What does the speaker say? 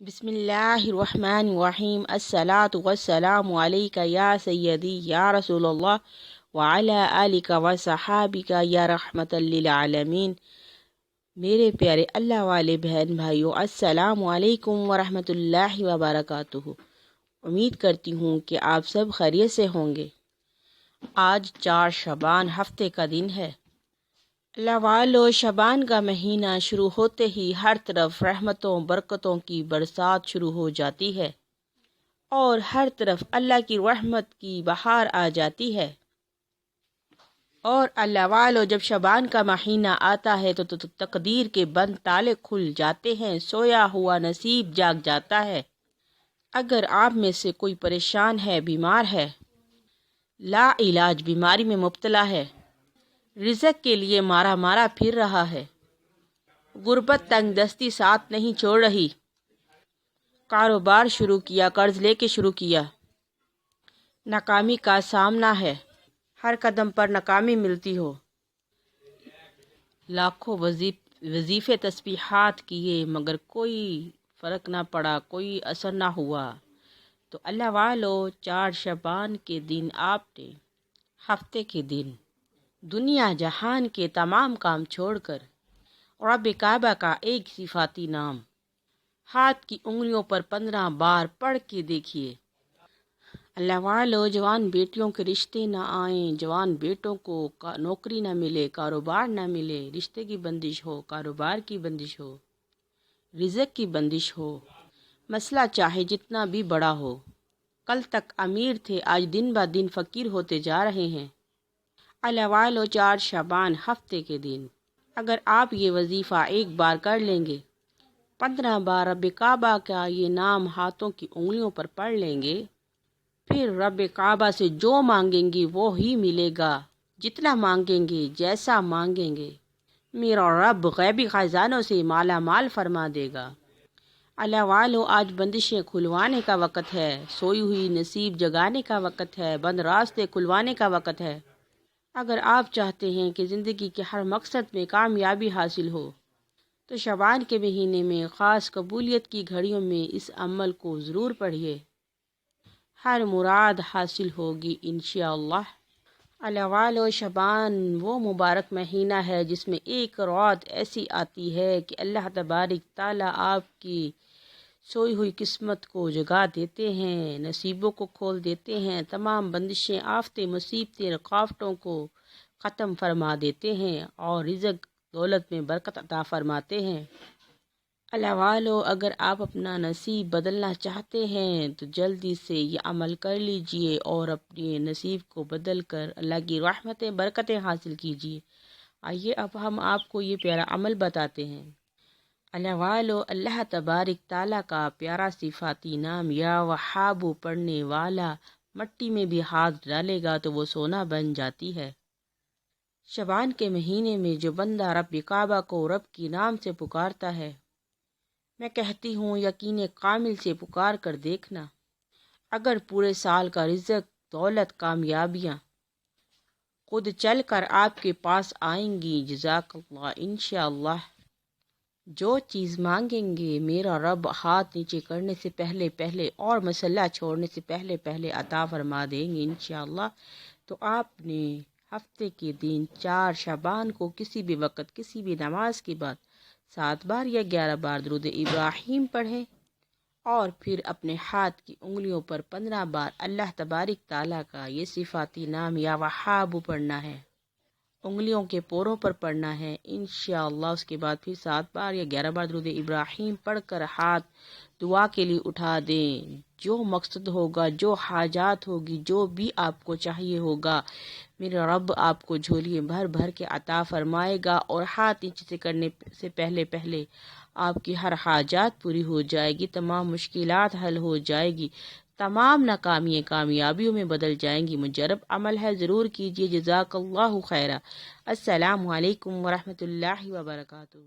بسم اللہ الرحمن الرحیم الصلاۃ والسلام علیک یا سیدی یا رسول اللہ وعلی آلک وصحابک یا رحمت للعالمین۔ میرے پیارے اللہ والے بہن بھائیوں، السلام علیکم ورحمۃ اللہ وبرکاتہ۔ امید کرتی ہوں کہ آپ سب خیریت سے ہوں گے۔ آج 4 شعبان ہفتے کا دن ہے۔ اللہ والو، شعبان کا مہینہ شروع ہوتے ہی ہر طرف رحمتوں برکتوں کی برسات شروع ہو جاتی ہے اور ہر طرف اللہ کی رحمت کی بہار آ جاتی ہے۔ اور اللہ والو، جب شعبان کا مہینہ آتا ہے تو تقدیر کے بند تالے کھل جاتے ہیں، سویا ہوا نصیب جاگ جاتا ہے۔ اگر آپ میں سے کوئی پریشان ہے، بیمار ہے، لا علاج بیماری میں مبتلا ہے، رزق کے لیے مارا پھر رہا ہے، غربت تنگ دستی ساتھ نہیں چھوڑ رہی، کاروبار شروع کیا، قرض لے کے شروع کیا، ناکامی کا سامنا ہے، ہر قدم پر ناکامی ملتی ہو، لاکھوں وظیفے تسبیحات کیے مگر کوئی فرق نہ پڑا، کوئی اثر نہ ہوا، تو اللہ والو، 4 شعبان کے دن آپ نے ہفتے کے دن دنیا جہان کے تمام کام چھوڑ کر رب کعبہ کا ایک صفاتی نام ہاتھ کی انگلیوں پر 15 بار پڑھ کے دیکھیے۔ اللہ والو، جوان بیٹیوں کے رشتے نہ آئیں، جوان بیٹوں کو نوکری نہ ملے، کاروبار نہ ملے، رشتے کی بندش ہو، کاروبار کی بندش ہو، رزق کی بندش ہو، مسئلہ چاہے جتنا بھی بڑا ہو، کل تک امیر تھے، آج دن بہ دن فقیر ہوتے جا رہے ہیں۔ اللہ والو، 4 شعبان ہفتے کے دن اگر آپ یہ وظیفہ ایک بار کر لیں گے، 15 بار رب کعبہ کا یہ نام ہاتھوں کی انگلیوں پر پڑھ لیں گے، پھر رب کعبہ سے جو مانگیں گے وہ ہی ملے گا، جتنا مانگیں گے، جیسا مانگیں گے، میرا رب غیبی خزانوں سے مالا مال فرما دے گا۔ اللہ والو، آج بندشیں کھلوانے کا وقت ہے، سوئی ہوئی نصیب جگانے کا وقت ہے، بند راستے کھلوانے کا وقت ہے۔ اگر آپ چاہتے ہیں کہ زندگی کے ہر مقصد میں کامیابی حاصل ہو تو شعبان کے مہینے میں خاص قبولیت کی گھڑیوں میں اس عمل کو ضرور پڑھیے، ہر مراد حاصل ہوگی انشاءاللہ۔ اللہ والو، شعبان وہ مبارک مہینہ ہے جس میں ایک رات ایسی آتی ہے کہ اللہ تبارک تعالیٰ آپ کی سوئی ہوئی قسمت کو جگا دیتے ہیں، نصیبوں کو کھول دیتے ہیں، تمام بندشیں، آفتیں، مصیبتیں، رکاوٹوں کو ختم فرما دیتے ہیں اور رزق دولت میں برکت عطا فرماتے ہیں۔ اللہ والو، اگر آپ اپنا نصیب بدلنا چاہتے ہیں تو جلدی سے یہ عمل کر لیجئے اور اپنے نصیب کو بدل کر اللہ کی رحمتیں برکتیں حاصل کیجئے۔ آئیے اب ہم آپ کو یہ پیارا عمل بتاتے ہیں۔ اللہ والو، اللہ تبارک تعالیٰ کا پیارا صفاتی نام یا وہاب پڑھنے والا مٹی میں بھی ہاتھ ڈالے گا تو وہ سونا بن جاتی ہے۔ شعبان کے مہینے میں جو بندہ رب کعبہ کو رب کی نام سے پکارتا ہے، میں کہتی ہوں یقین کامل سے پکار کر دیکھنا، اگر پورے سال کا رزق، دولت، کامیابیاں خود چل کر آپ کے پاس آئیں گی، جزاک اللہ، انشاءاللہ جو چیز مانگیں گے میرا رب ہاتھ نیچے کرنے سے پہلے اور مسلح چھوڑنے سے پہلے عطا فرما دیں گے انشاءاللہ۔ تو آپ نے ہفتے کے دن 4 شعبان کو کسی بھی وقت، کسی بھی نماز کے بعد 7 بار یا 11 بار درود ابراہیم پڑھیں اور پھر اپنے ہاتھ کی انگلیوں پر 15 بار اللہ تبارک تعالیٰ کا یہ صفاتی نام یا وہاب پڑھنا ہے، انگلیوں کے پوروں پر پڑھنا ہے انشاءاللہ۔ اس کے بعد پھر 7 بار یا 11 بار درود ابراہیم پڑھ کر ہاتھ دعا کے لیے اٹھا دیں، جو مقصد ہوگا، جو حاجات ہوگی، جو بھی آپ کو چاہیے ہوگا، میرا رب آپ کو جھولیے بھر بھر کے عطا فرمائے گا اور ہاتھ نیچے سے کرنے سے پہلے آپ کی ہر حاجات پوری ہو جائے گی، تمام مشکلات حل ہو جائے گی، تمام ناکامیاں کامیابیوں میں بدل جائیں گی۔ مجرب عمل ہے، ضرور کیجیے۔ جزاک اللہ خیرہ۔ السلام علیکم ورحمۃ اللہ وبرکاتہ۔